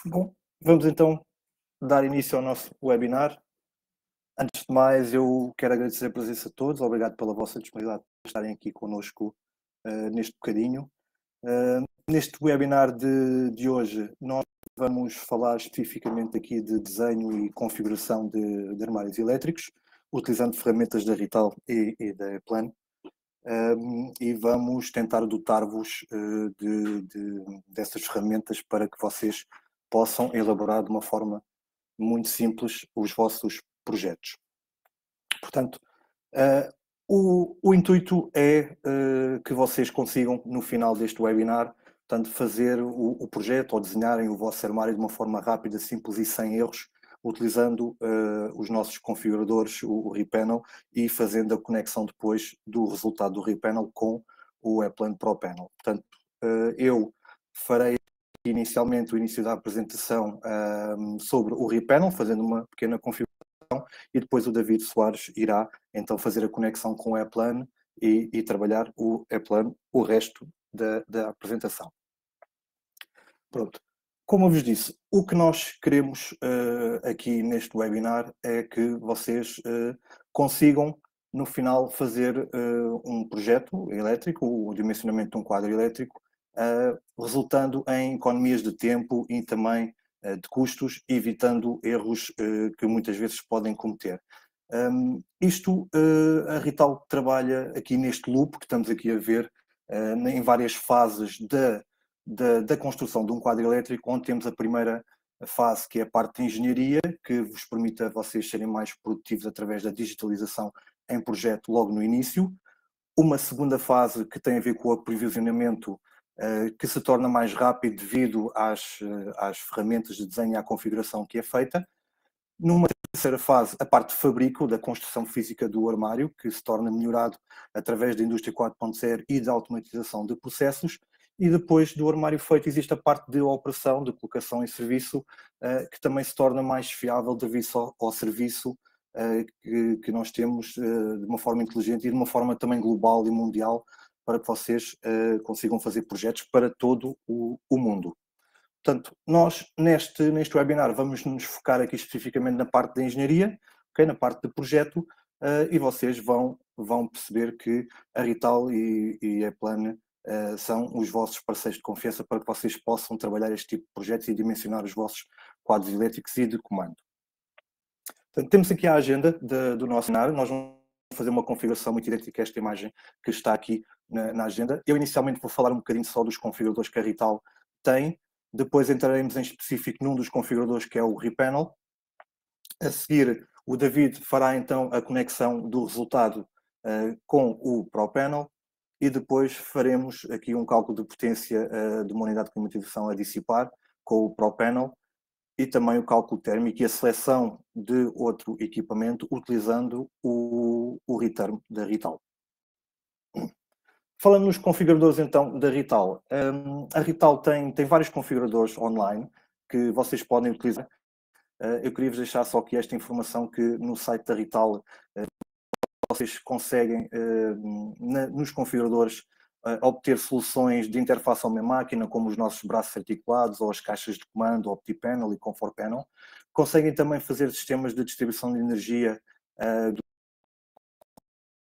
Bom, vamos então dar início ao nosso webinar. Antes de mais, eu quero agradecer a presença de todos. Obrigado pela vossa disponibilidade de estarem aqui connosco neste bocadinho. Neste webinar de hoje, nós vamos falar especificamente aqui de desenho e configuração de armários elétricos, utilizando ferramentas da Rital e da Plan. E vamos tentar dotar-vos dessas ferramentas para que vocês possam elaborar de uma forma muito simples os vossos projetos. Portanto, o intuito é que vocês consigam, no final deste webinar, portanto, fazer o projeto ou desenharem o vosso armário de uma forma rápida, simples e sem erros, utilizando os nossos configuradores, o rePanel, e fazendo a conexão depois do resultado do rePanel com o Applan Pro Panel. Portanto, eu farei inicialmente o início da apresentação sobre o rePanel, fazendo uma pequena configuração, e depois o David Soares irá então fazer a conexão com o Applan e trabalhar o Applan o resto da apresentação. Pronto. Como eu vos disse, o que nós queremos aqui neste webinar é que vocês consigam, no final, fazer um projeto elétrico, o dimensionamento de um quadro elétrico, resultando em economias de tempo e também de custos, evitando erros que muitas vezes podem cometer. A Rital trabalha aqui neste loop que estamos aqui a ver, em várias fases da construção de um quadro elétrico, onde temos a primeira fase, que é a parte de engenharia, que vos permite a vocês serem mais produtivos através da digitalização em projeto logo no início. Uma segunda fase que tem a ver com o aprovisionamento, que se torna mais rápido devido às ferramentas de desenho e à configuração que é feita. Numa terceira fase, a parte de fabrico, da construção física do armário, que se torna melhorado através da indústria 4.0 e da automatização de processos. E depois do armário feito existe a parte de operação, de colocação em serviço, que também se torna mais fiável devido ao serviço que nós temos de uma forma inteligente e de uma forma também global e mundial, para que vocês consigam fazer projetos para todo o mundo. Portanto, nós neste webinar vamos nos focar aqui especificamente na parte da engenharia, okay? Na parte de projeto, e vocês vão perceber que a Rital e a Plan são os vossos parceiros de confiança para que vocês possam trabalhar este tipo de projetos e dimensionar os vossos quadros elétricos e de comando. Portanto, temos aqui a agenda do nosso cenário. Nós vamos fazer uma configuração muito idêntica a esta imagem que está aqui na agenda. Eu inicialmente vou falar um bocadinho só dos configuradores que a Rital tem, depois entraremos em específico num dos configuradores, que é o rePanel. A seguir, o David fará então a conexão do resultado com o ProPanel, e depois faremos aqui um cálculo de potência de uma unidade de climatização a dissipar com o ProPanel, e também o cálculo térmico e a seleção de outro equipamento utilizando o return da Rital. Falando nos configuradores então da Rital, a Rital tem vários configuradores online que vocês podem utilizar. Eu queria vos deixar só aqui esta informação, que no site da Rital vocês conseguem, nos configuradores, obter soluções de interface ao minha máquina, como os nossos braços articulados, ou as caixas de comando, OptiPanel e ComfortPanel. Conseguem também fazer sistemas de distribuição de energia,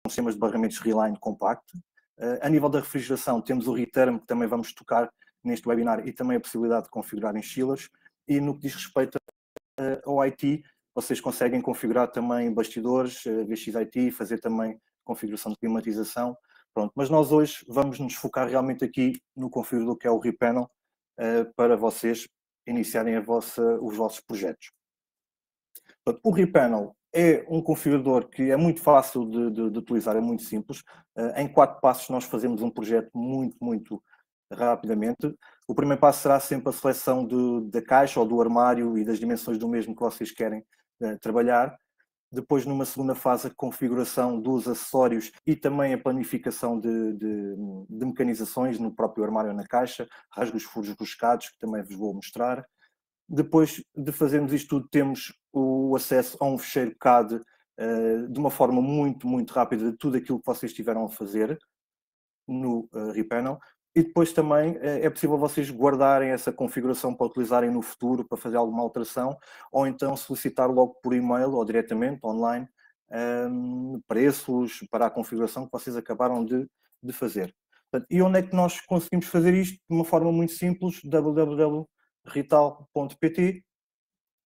sistemas de barramentos Reline Compact. A nível da refrigeração, temos o Reterm, que também vamos tocar neste webinar, e também a possibilidade de configurar em chillers. E no que diz respeito ao IT, vocês conseguem configurar também bastidores, VXIT, fazer também configuração de climatização. Pronto, mas nós hoje vamos nos focar realmente aqui no configurador, que é o rePanel, para vocês iniciarem os vossos projetos. Pronto, o rePanel é um configurador que é muito fácil de utilizar, é muito simples. Em 4 passos nós fazemos um projeto muito rapidamente. O primeiro passo será sempre a seleção da caixa ou do armário e das dimensões do mesmo que vocês querem trabalhar. Depois, numa segunda fase, a configuração dos acessórios e também a planificação de mecanizações no próprio armário ou na caixa, rasgos, furos buscados, que também vos vou mostrar. Depois de fazermos isto tudo, temos o acesso a um fecheiro CAD de uma forma muito rápida de tudo aquilo que vocês tiveram a fazer no rePanel. E depois também é possível vocês guardarem essa configuração para utilizarem no futuro, para fazer alguma alteração, ou então solicitar logo por e-mail ou diretamente, online, preços para a configuração que vocês acabaram de fazer. E onde é que nós conseguimos fazer isto? De uma forma muito simples, www.rital.pt,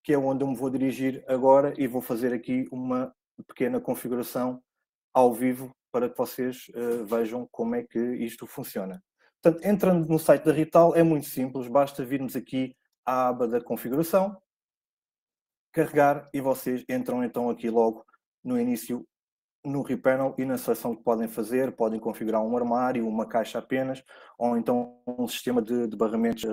que é onde eu me vou dirigir agora e vou fazer aqui uma pequena configuração ao vivo para que vocês vejam como é que isto funciona. Portanto, entrando no site da Rital é muito simples, basta virmos aqui à aba da configuração, carregar e vocês entram então aqui logo no início no repanel e na seleção que podem fazer, podem configurar um armário, uma caixa apenas, ou então um sistema de barramentos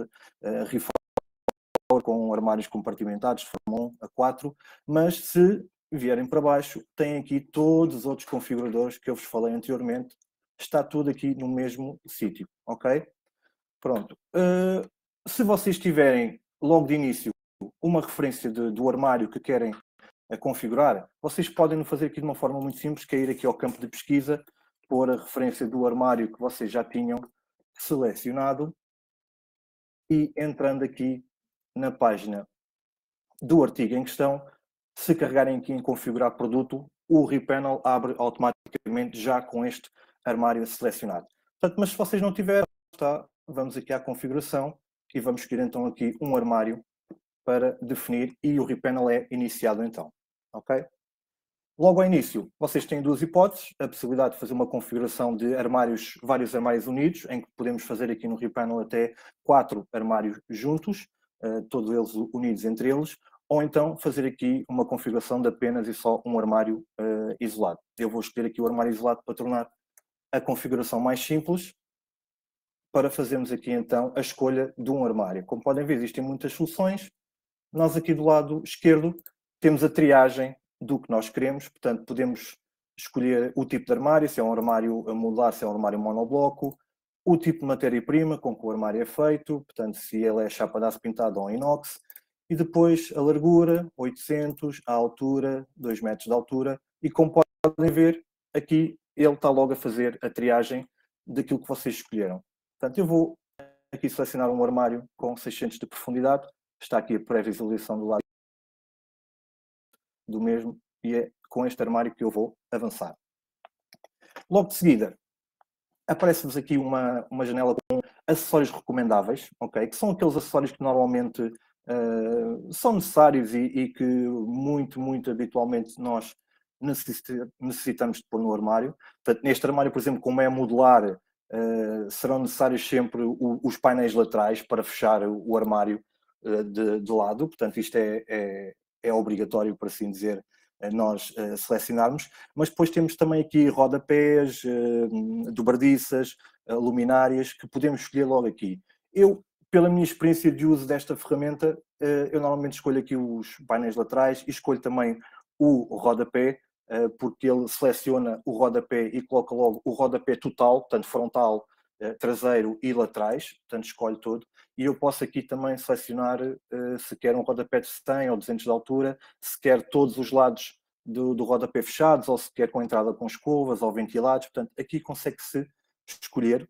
com armários compartimentados de forma 1 a 4, mas se vierem para baixo, têm aqui todos os outros configuradores que eu vos falei anteriormente, está tudo aqui no mesmo sítio, ok? Pronto. Se vocês tiverem, logo de início, uma referência do armário que querem configurar, vocês podem o fazer aqui de uma forma muito simples, que é ir aqui ao campo de pesquisa, pôr a referência do armário que vocês já tinham selecionado e entrando aqui na página do artigo em questão, se carregarem aqui em configurar produto, o repanel abre automaticamente já com este armário selecionado. Portanto, mas se vocês não tiverem, vamos aqui à configuração e vamos escolher então aqui um armário para definir e o repanel é iniciado então, ok? Logo ao início, vocês têm duas hipóteses, a possibilidade de fazer uma configuração de armários, vários armários unidos, em que podemos fazer aqui no repanel até 4 armários juntos, todos eles unidos entre eles, ou então fazer aqui uma configuração de apenas e só um armário isolado. Eu vou escolher aqui o armário isolado para tornar a configuração mais simples, para fazermos aqui então a escolha de um armário. Como podem ver, existem muitas soluções. Nós aqui do lado esquerdo temos a triagem do que nós queremos, portanto podemos escolher o tipo de armário, se é um armário modular, se é um armário monobloco, o tipo de matéria-prima com que o armário é feito, portanto se ele é chapa de aço pintado ou inox, e depois a largura, 800, a altura, 2 metros de altura, e como podem ver, aqui ele está logo a fazer a triagem daquilo que vocês escolheram. Portanto, eu vou aqui selecionar um armário com 600 de profundidade, está aqui a pré-visualização do lado do mesmo, e é com este armário que eu vou avançar. Logo de seguida, aparece-vos aqui uma janela com acessórios recomendáveis, ok? Que são aqueles acessórios que normalmente são necessários e que muito habitualmente nós necessitamos de pôr no armário. Portanto, neste armário, por exemplo, como é modular, serão necessários sempre os painéis laterais para fechar o armário de lado. Portanto, isto é obrigatório, por assim dizer, nós selecionarmos. Mas depois temos também aqui rodapés, dobradiças, luminárias, que podemos escolher logo aqui. Eu, pela minha experiência de uso desta ferramenta, eu normalmente escolho aqui os painéis laterais e escolho também o rodapé, porque ele seleciona o rodapé e coloca logo o rodapé total, tanto frontal, traseiro e laterais, portanto escolho todo. E eu posso aqui também selecionar se quer um rodapé de 100 ou 200 de altura, se quer todos os lados do rodapé fechados, ou se quer com entrada com escovas ou ventilados. Portanto, aqui consegue-se escolher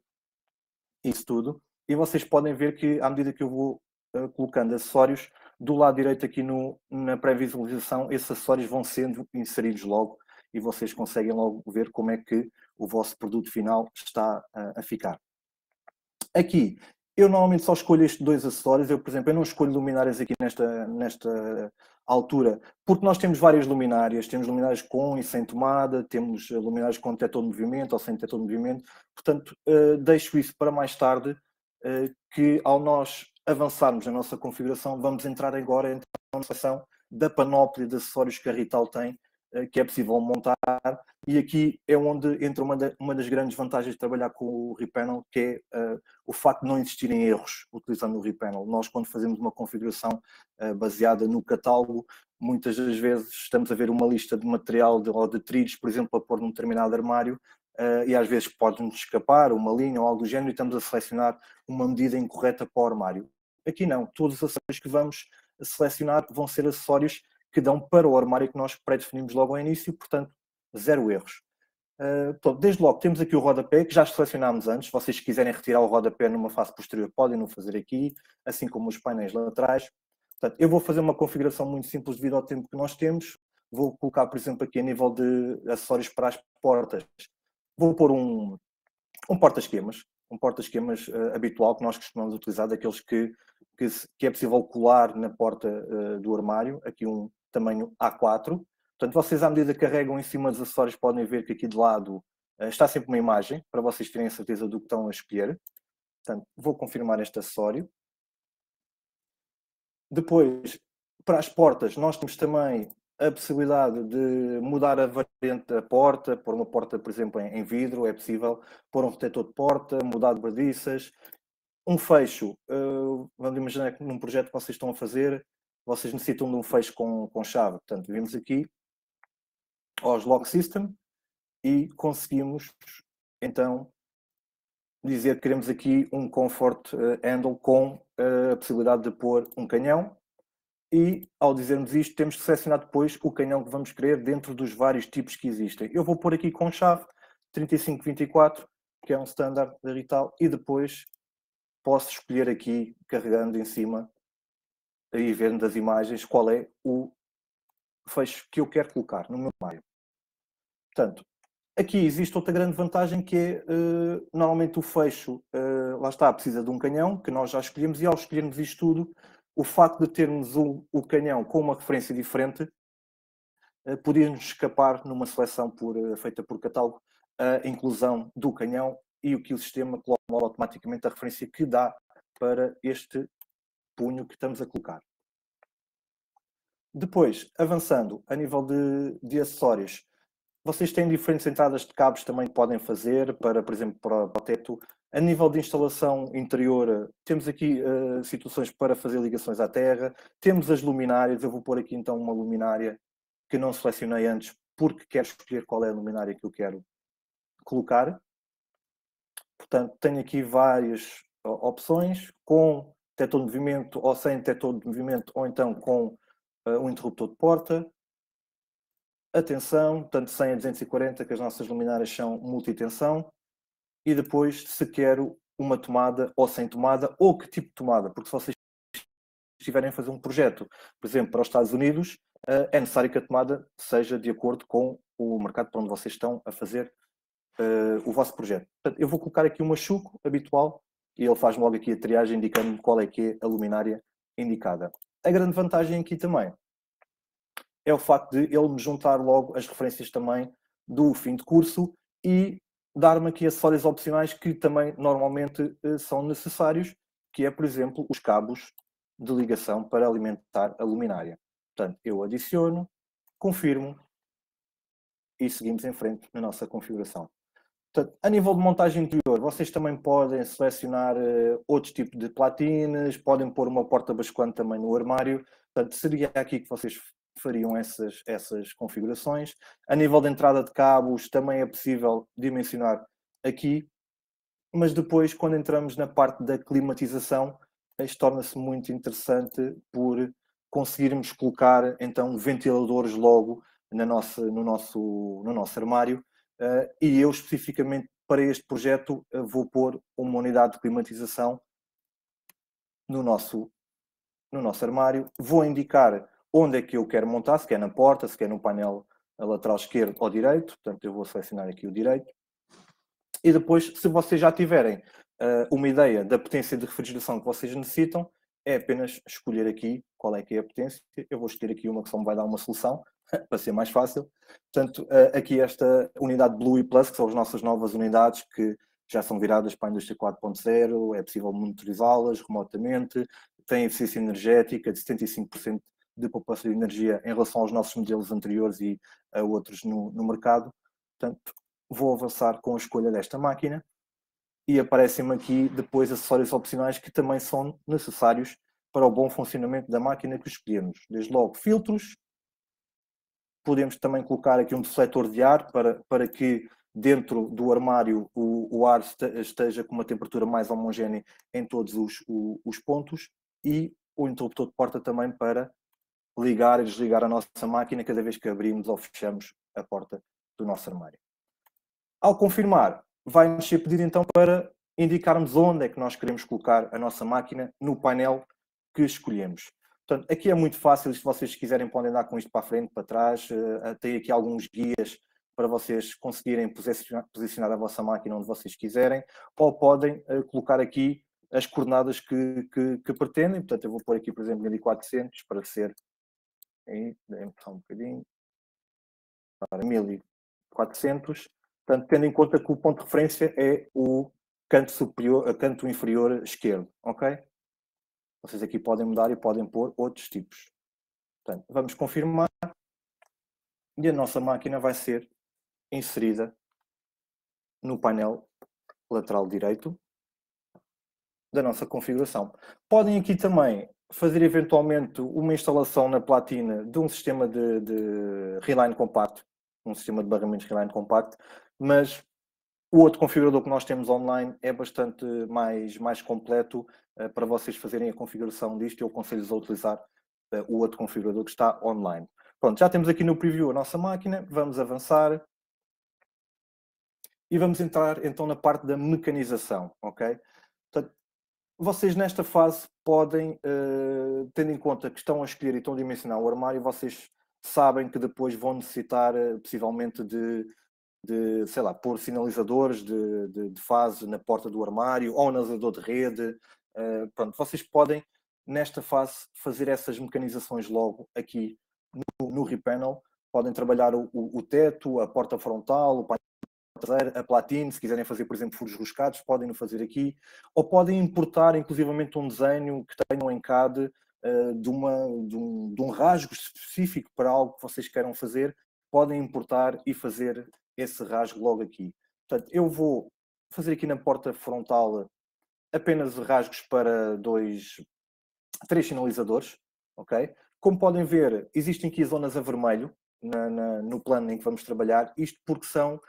isso tudo. E vocês podem ver que, à medida que eu vou colocando acessórios, do lado direito aqui na pré-visualização, esses acessórios vão sendo inseridos logo e vocês conseguem logo ver como é que o vosso produto final está a ficar. Aqui, eu normalmente só escolho estes dois acessórios. Eu, por exemplo, eu não escolho luminárias aqui nesta altura, porque nós temos várias luminárias. Temos luminárias com e sem tomada, temos luminárias com detector de movimento ou sem detector de movimento. Portanto, deixo isso para mais tarde, que ao nós avançarmos na nossa configuração, vamos entrar agora na seção da panóplia de acessórios que a Rital tem, que é possível montar, e aqui é onde entra uma das grandes vantagens de trabalhar com o repanel, que é o facto de não existirem erros utilizando o repanel. Nós, quando fazemos uma configuração baseada no catálogo, muitas das vezes estamos a ver uma lista de material ou de trilhos, por exemplo, a pôr num determinado armário, e às vezes pode-nos escapar uma linha ou algo do género e estamos a selecionar uma medida incorreta para o armário. Aqui não, todos os acessórios que vamos selecionar vão ser acessórios que dão para o armário que nós pré-definimos logo ao início, portanto, 0 erros. Pronto, desde logo temos aqui o rodapé, que já selecionámos antes. Se vocês quiserem retirar o rodapé numa face posterior, podem não fazer aqui, assim como os painéis laterais. Portanto, eu vou fazer uma configuração muito simples devido ao tempo que nós temos. Vou colocar, por exemplo, aqui a nível de acessórios para as portas. Vou pôr um porta-esquemas, habitual que nós costumamos utilizar, daqueles que é possível colar na porta do armário, aqui um tamanho A4. Portanto, vocês, à medida que carregam em cima dos acessórios, podem ver que aqui de lado está sempre uma imagem, para vocês terem a certeza do que estão a escolher. Portanto, vou confirmar este acessório. Depois, para as portas, nós temos também a possibilidade de mudar a variante da porta, pôr uma porta, por exemplo, em vidro, é possível, pôr um protetor de porta, mudar de baliças, um fecho. Vamos imaginar que num projeto que vocês estão a fazer, vocês necessitam de um fecho com chave. Portanto, vimos aqui aos Lock System e conseguimos, então, dizer que queremos aqui um Comfort Handle com a possibilidade de pôr um canhão. E, ao dizermos isto, temos que selecionar depois o canhão que vamos querer dentro dos vários tipos que existem. Eu vou pôr aqui com chave 3524, que é um standard da Rital, e depois posso escolher aqui, carregando em cima e vendo das imagens, qual é o fecho que eu quero colocar no meu armário. Portanto, aqui existe outra grande vantagem que é, normalmente o fecho, lá está, precisa de um canhão, que nós já escolhemos, e ao escolhermos isto tudo, o facto de termos o canhão com uma referência diferente, podia-nos escapar numa seleção feita por catálogo, a inclusão do canhão e o que o sistema coloca automaticamente a referência que dá para este punho que estamos a colocar. Depois, avançando a nível de acessórios, vocês têm diferentes entradas de cabos também que podem fazer, para, por exemplo, para o teto. A nível de instalação interior, temos aqui situações para fazer ligações à terra. Temos as luminárias. Eu vou pôr aqui então uma luminária que não selecionei antes, porque quero escolher qual é a luminária que eu quero colocar. Portanto, tenho aqui várias opções, com detector de movimento ou sem detector de movimento, ou então com um interruptor de porta. Atenção, tanto 100 a 240, que as nossas luminárias são multitensão. E depois, se quero uma tomada ou sem tomada, ou que tipo de tomada, porque se vocês estiverem a fazer um projeto, por exemplo, para os Estados Unidos, é necessário que a tomada seja de acordo com o mercado para onde vocês estão a fazer o vosso projeto. Portanto, eu vou colocar aqui um machuco habitual e ele faz logo aqui a triagem indicando qual é que é a luminária indicada. A grande vantagem aqui também é o facto de ele me juntar logo as referências também do fim de curso e dar-me aqui acessórios opcionais que também normalmente são necessários, que é, por exemplo, os cabos de ligação para alimentar a luminária. Portanto, eu adiciono, confirmo e seguimos em frente na nossa configuração. Portanto, a nível de montagem interior, vocês também podem selecionar outros tipos de platines, podem pôr uma porta basculante também no armário. Portanto, seria aqui que vocês fariam essas configurações. A nível de entrada de cabos, também é possível dimensionar aqui. Mas depois, quando entramos na parte da climatização, isto torna-se muito interessante por conseguirmos colocar, então, ventiladores logo no nosso armário. E eu, especificamente para este projeto, vou pôr uma unidade de climatização no nosso armário. Vou indicar onde é que eu quero montar, se quer na porta, se quer no painel lateral esquerdo ou direito. Portanto, eu vou selecionar aqui o direito. E depois, se vocês já tiverem uma ideia da potência de refrigeração que vocês necessitam, é apenas escolher aqui qual é que é a potência. Eu vou escolher aqui uma que só me vai dar uma solução, para ser mais fácil. Portanto, aqui esta unidade Blue e Plus, que são as nossas novas unidades que já são viradas para a indústria 4.0, é possível monitorizá-las remotamente, tem eficiência energética de 75% de poupança de energia em relação aos nossos modelos anteriores e a outros no mercado. Portanto, vou avançar com a escolha desta máquina e aparecem-me aqui depois acessórios opcionais que também são necessários para o bom funcionamento da máquina que escolhemos. Desde logo filtros, podemos também colocar aqui um defletor de ar para que dentro do armário o ar esteja com uma temperatura mais homogénea em todos os pontos, e o interruptor de porta também para ligar e desligar a nossa máquina cada vez que abrimos ou fechamos a porta do nosso armário. Ao confirmar, vai-nos ser pedido então para indicarmos onde é que nós queremos colocar a nossa máquina no painel que escolhemos. Portanto, aqui é muito fácil, se vocês quiserem podem dar com isto para a frente, para trás, tem aqui alguns guias para vocês conseguirem posicionar a vossa máquina onde vocês quiserem, ou podem colocar aqui as coordenadas que pretendem. Portanto, eu vou pôr aqui, por exemplo, 1400 para ser, aí, dê-me só um bocadinho, para 1400. Portanto, tendo em conta que o ponto de referência é o canto superior, canto inferior esquerdo, ok? Vocês aqui podem mudar e podem pôr outros tipos. Portanto, vamos confirmar e a nossa máquina vai ser inserida no painel lateral direito da nossa configuração. Podem aqui também fazer eventualmente uma instalação na platina de um sistema de reline compacto, um sistema de barramentos reline compacto, mas o outro configurador que nós temos online é bastante mais completo para vocês fazerem a configuração disto. Eu aconselho-vos a utilizar o outro configurador que está online. Pronto, já temos aqui no preview a nossa máquina, vamos avançar e vamos entrar então na parte da mecanização, ok? Portanto, vocês nesta fase podem, tendo em conta que estão a escolher e estão a dimensionar o armário, vocês sabem que depois vão necessitar possivelmente de sei lá, pôr sinalizadores de fase na porta do armário ou um analisador de rede. Pronto, vocês podem, nesta fase, fazer essas mecanizações logo aqui no repanel. Podem trabalhar o teto, a porta frontal, o painel traseiro, a platine. Se quiserem fazer, por exemplo, furos riscados, podem o fazer aqui. Ou podem importar, inclusivamente, um desenho que tenham em CAD de um rasgo específico para algo que vocês queiram fazer. Podem importar e fazer esse rasgo logo aqui. Portanto, eu vou fazer aqui na porta frontal apenas rasgos para 3 sinalizadores, ok? Como podem ver, existem aqui zonas a vermelho no plano em que vamos trabalhar, isto porque são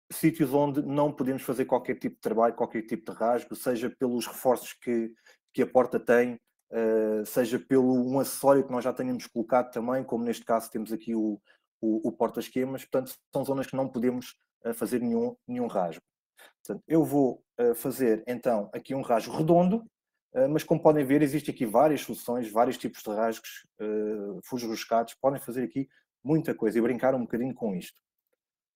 sítios onde não podemos fazer qualquer tipo de trabalho, qualquer tipo de rasgo, seja pelos reforços que a porta tem, seja pelo um acessório que nós já tenhamos colocado também, como neste caso temos aqui o porta-esquemas. Portanto, são zonas que não podemos fazer nenhum rasgo. Portanto, eu vou fazer então aqui um rasgo redondo, mas como podem ver, existem aqui várias soluções, vários tipos de rasgos, furos riscados. Podem fazer aqui muita coisa e brincar um bocadinho com isto.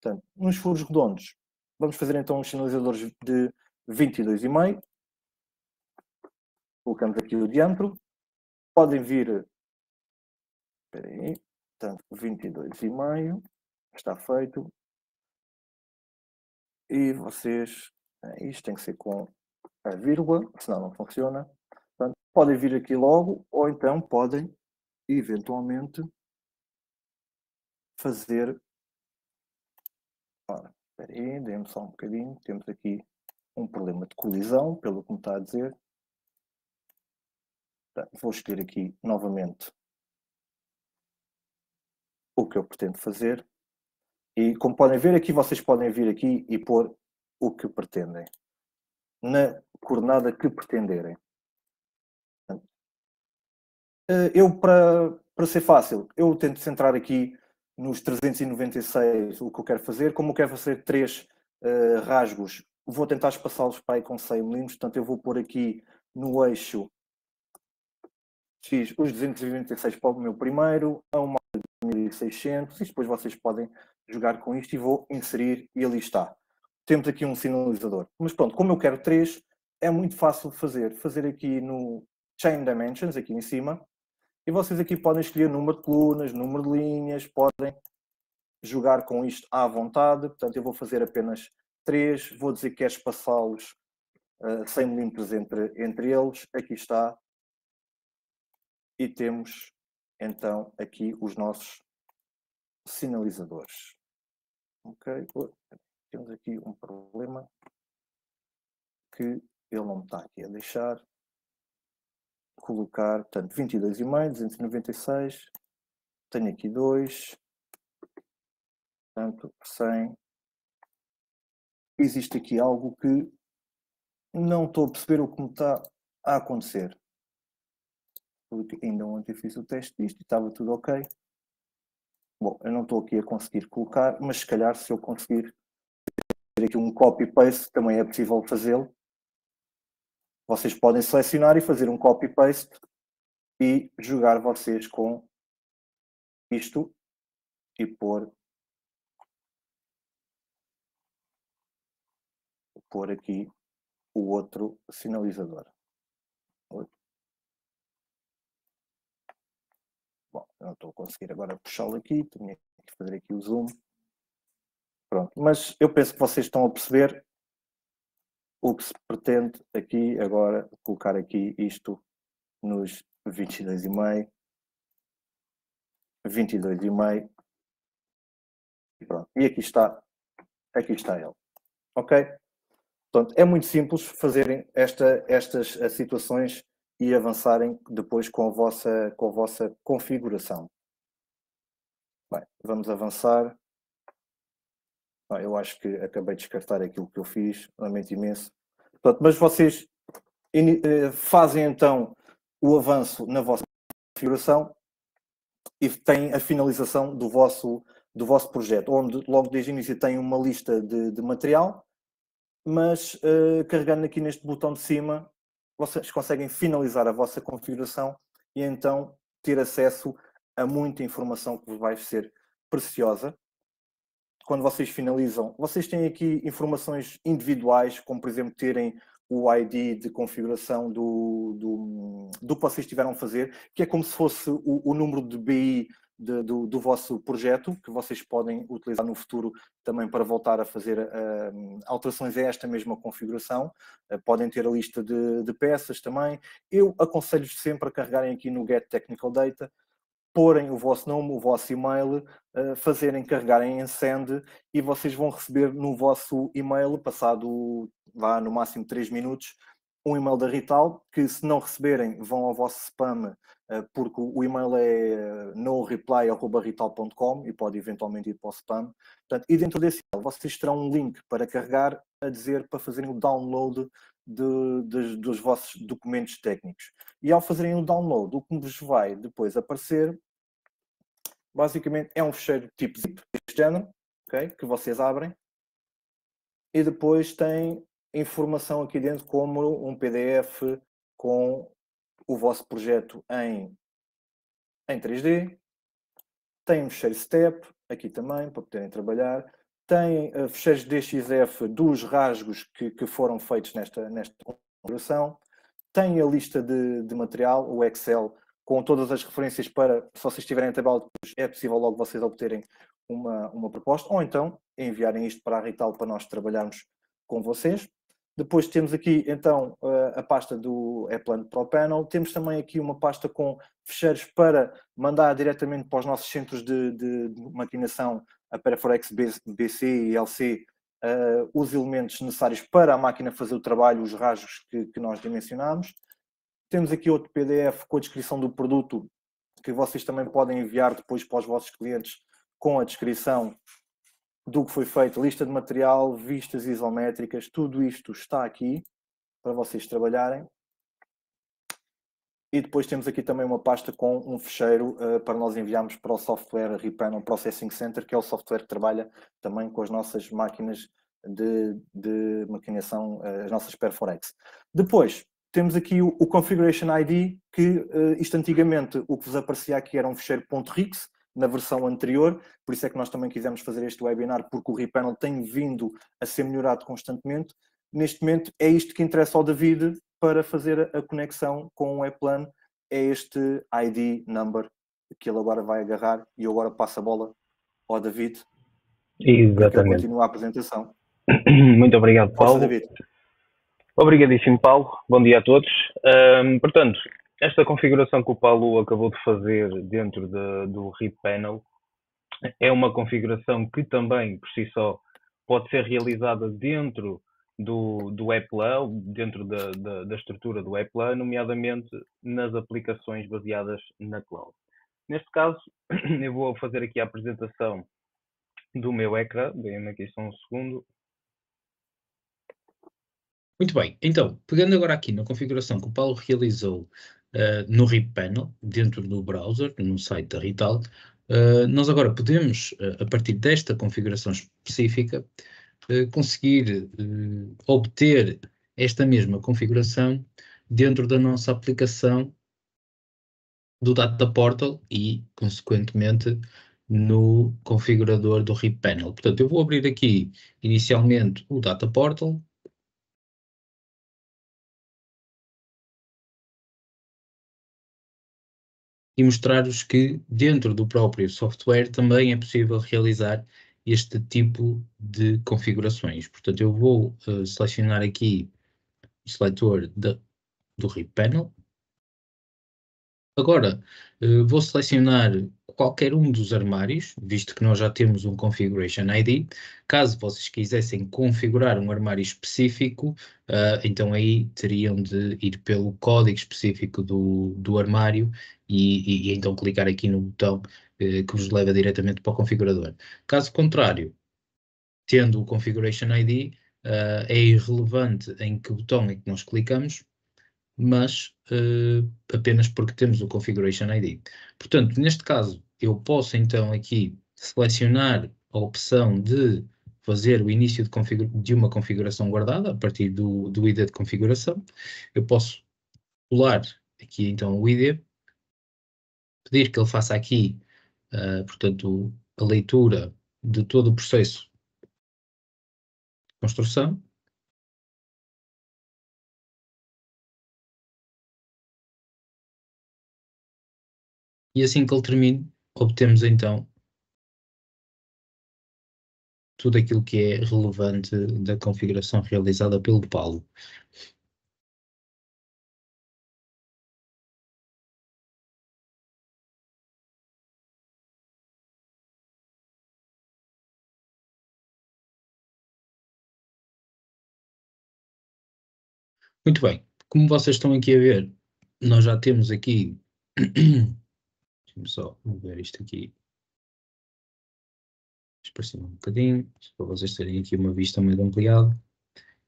Portanto, nos furos redondos, vamos fazer então os sinalizadores de 22,5. Colocamos aqui o diâmetro. Podem vir, espera aí, portanto, 22,5, está feito. E vocês, isto tem que ser com a vírgula, senão não funciona. Portanto, podem vir aqui logo, ou então podem, eventualmente, fazer... Ora, espera aí, dê-me só um bocadinho. Temos aqui um problema de colisão, pelo que me está a dizer. Portanto, vou escolher aqui novamente o que eu pretendo fazer. E como podem ver aqui, vocês podem vir aqui e pôr o que pretendem. Na coordenada que pretenderem. Eu, para ser fácil, eu tento centrar aqui nos 396 o que eu quero fazer. Como eu quero fazer 3 rasgos, vou tentar espaçá-los para aí com 100 mm. Portanto, eu vou pôr aqui no eixo X os 296 para o meu primeiro, a uma 1600, e depois vocês podem jogar com isto e vou inserir e ali está. Temos aqui um sinalizador. Mas pronto, como eu quero 3, é muito fácil de fazer. Fazer aqui no Chain Dimensions, aqui em cima, e vocês aqui podem escolher número de colunas, número de linhas, podem jogar com isto à vontade. Portanto, eu vou fazer apenas 3, vou dizer que quero espaçá-los 100 mm entre eles. Aqui está. E temos então aqui os nossos sinalizadores. Ok, temos aqui um problema que ele não me está aqui a deixar colocar. Portanto, 22,5, 296, tenho aqui 2, portanto, 100. Existe aqui algo que não estou a perceber o que me está a acontecer. Porque ainda ontem fiz o teste disto e estava tudo ok. Bom, eu não estou aqui a conseguir colocar, mas se calhar se eu conseguir aqui um copy-paste, também é possível fazê-lo. Vocês podem selecionar e fazer um copy-paste e jogar vocês com isto e pôr aqui o outro sinalizador. Bom, eu não estou a conseguir agora puxá-lo aqui, tenho que fazer aqui o zoom. Pronto, mas eu penso que vocês estão a perceber o que se pretende aqui agora, colocar aqui isto nos 22,5, 22,5, e pronto. E aqui está ele. Ok? Portanto, é muito simples fazerem estas situações e avançarem depois com a vossa configuração. Bem, vamos avançar. Eu acho que acabei de descartar aquilo que eu fiz, lamento imenso. Portanto, mas vocês fazem então o avanço na vossa configuração e têm a finalização do vosso projeto, onde logo desde o início tem uma lista de material, mas carregando aqui neste botão de cima, vocês conseguem finalizar a vossa configuração e então ter acesso a muita informação que vos vai ser preciosa. Quando vocês finalizam, vocês têm aqui informações individuais, como por exemplo terem o ID de configuração do que vocês tiveram a fazer, que é como se fosse o número de BI do vosso projeto, que vocês podem utilizar no futuro também para voltar a fazer alterações a esta mesma configuração. Podem ter a lista de peças também. Eu aconselho-vos sempre a carregarem aqui no Get Technical Data, porem o vosso nome, o vosso e-mail, fazerem, carregarem em send e vocês vão receber no vosso e-mail, passado no máximo 3 minutos, um e-mail da Rital, que se não receberem vão ao vosso spam, porque o e-mail é noreply@rital.com e pode eventualmente ir para o spam. Portanto, e dentro desse e-mail vocês terão um link para carregar a dizer para fazerem o download dos vossos documentos técnicos. E ao fazerem o download, o que vos vai depois aparecer, basicamente, é um fecheiro tipo zip deste género, okay, que vocês abrem e depois tem informação aqui dentro como um PDF com o vosso projeto em 3D. Tem um fecheiro STEP aqui também para poderem trabalhar. Tem fecheiros DXF dos rasgos que foram feitos nesta configuração. Tem a lista de material, o Excel, com todas as referências para, se vocês tiverem a tabela, é possível logo vocês obterem uma proposta, ou então enviarem isto para a Rital para nós trabalharmos com vocês. Depois temos aqui, então, a pasta do Eplan Pro Panel. Temos também aqui uma pasta com fecheiros para mandar diretamente para os nossos centros de maquinação, a Perforex BC e LC, os elementos necessários para a máquina fazer o trabalho, os rasgos que nós dimensionámos. Temos aqui outro PDF com a descrição do produto, que vocês também podem enviar depois para os vossos clientes com a descrição do que foi feito, lista de material, vistas isométricas, tudo isto está aqui para vocês trabalharem. E depois temos aqui também uma pasta com um fecheiro para nós enviarmos para o software Repanel Processing Center, que é o software que trabalha também com as nossas máquinas de maquinação, as nossas Perforex. Depois temos aqui o Configuration ID, que isto antigamente o que vos aparecia aqui era um fecheiro .rix, na versão anterior, por isso é que nós também quisemos fazer este webinar, porque o Repanel tem vindo a ser melhorado constantemente. Neste momento é isto que interessa ao David para fazer a conexão com o Eplan, é este ID number que ele agora vai agarrar e eu agora passo a bola ao David. Exatamente. Para que ele continue a apresentação. Muito obrigado, Paulo. Força, David. Obrigadíssimo, Paulo. Bom dia a todos. Portanto, esta configuração que o Paulo acabou de fazer dentro do Repanel é uma configuração que também, por si só, pode ser realizada dentro do Eplan, dentro da estrutura do Eplan, nomeadamente nas aplicações baseadas na cloud. Neste caso, eu vou fazer aqui a apresentação do meu ecrã. Deem-me aqui só um segundo. Muito bem, então, pegando agora aqui na configuração que o Paulo realizou no Repanel, dentro do browser, no site da Rital, nós agora podemos, a partir desta configuração específica, conseguir obter esta mesma configuração dentro da nossa aplicação do Data Portal e, consequentemente, no configurador do RIP Panel. Portanto, eu vou abrir aqui inicialmente o Data Portal. E mostrar-vos que dentro do próprio software também é possível realizar este tipo de configurações. Portanto, eu vou selecionar aqui o seletor do RIP Panel. Agora, vou selecionar qualquer um dos armários, visto que nós já temos um Configuration ID. Caso vocês quisessem configurar um armário específico, então aí teriam de ir pelo código específico do armário e então clicar aqui no botão que vos leva diretamente para o configurador. Caso contrário, tendo o Configuration ID, é irrelevante em que botão é que nós clicamos, mas apenas porque temos o Configuration ID. Portanto, neste caso, eu posso então aqui selecionar a opção de fazer o início de uma configuração guardada a partir do ID de configuração. Eu posso pular aqui então o ID, pedir que ele faça aqui, portanto, a leitura de todo o processo de construção. E assim que ele termine, obtemos então tudo aquilo que é relevante da configuração realizada pelo Paulo. Muito bem, como vocês estão aqui a ver, nós já temos aqui, deixa-me só ver isto aqui, expressão um bocadinho, para vocês terem aqui uma vista mais ampliada.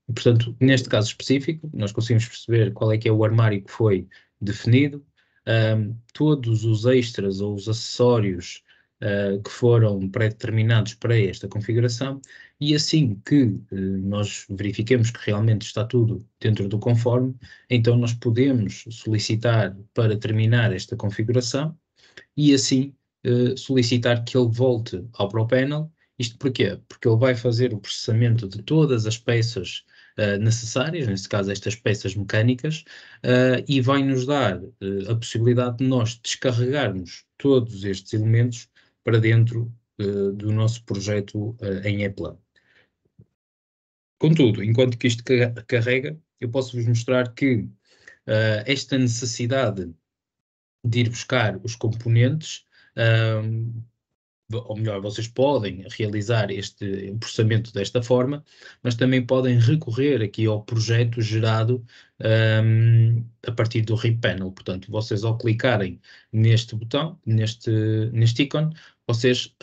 E, portanto, neste caso específico, nós conseguimos perceber qual é que é o armário que foi definido, todos os extras ou os acessórios que foram pré-determinados para esta configuração, e assim que nós verifiquemos que realmente está tudo dentro do conforme, então nós podemos solicitar para terminar esta configuração e assim solicitar que ele volte ao ProPanel. Isto porquê? Porque ele vai fazer o processamento de todas as peças necessárias, neste caso estas peças mecânicas, e vai nos dar a possibilidade de nós descarregarmos todos estes elementos para dentro do nosso projeto em EPLAN. Contudo, enquanto que isto carrega, eu posso vos mostrar que esta necessidade de ir buscar os componentes, ou melhor, vocês podem realizar este processamento desta forma, mas também podem recorrer aqui ao projeto gerado a partir do RIP Panel. Portanto, vocês ao clicarem neste botão, neste ícone, vocês